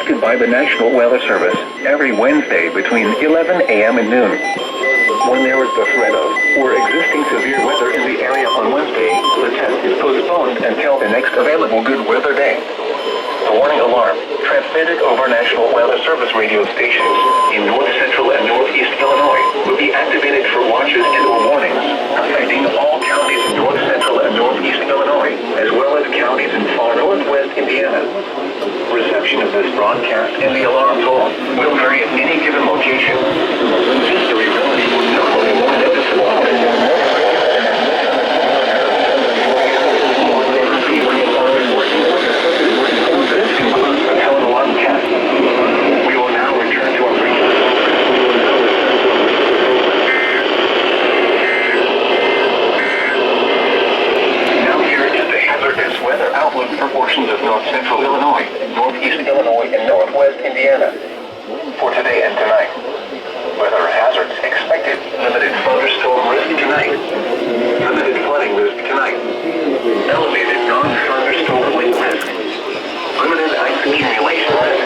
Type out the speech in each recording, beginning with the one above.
posted by the National Weather Service every Wednesday between 11 a.m. and noon. When there is the threat of or existing severe weather in the area on Wednesday, the test is postponed until the next available good weather day. The warning alarm, transmitted over National Weather Service radio stations in north central and northeast Illinois, will be activated for watches and/or warnings, affecting all counties in north central and northeast Illinois, as well as counties in far northwest Indiana. Reception of this broadcast and the alarm tone will vary at any given location. This durability would normally be more noticeable. We will now return to our briefing. Now here is the hazardous weather outlook for portions of north central Illinois, northeast Illinois, and northwest Indiana. For today and tonight. Weather hazards expected. Limited thunderstorm risk tonight. Limited flooding risk tonight. Elevated non-thunderstorm wind risk. Limited ice accumulation risk.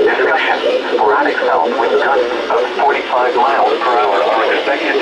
Discussion. Sporadic south wind gusts of 45 miles per hour are expected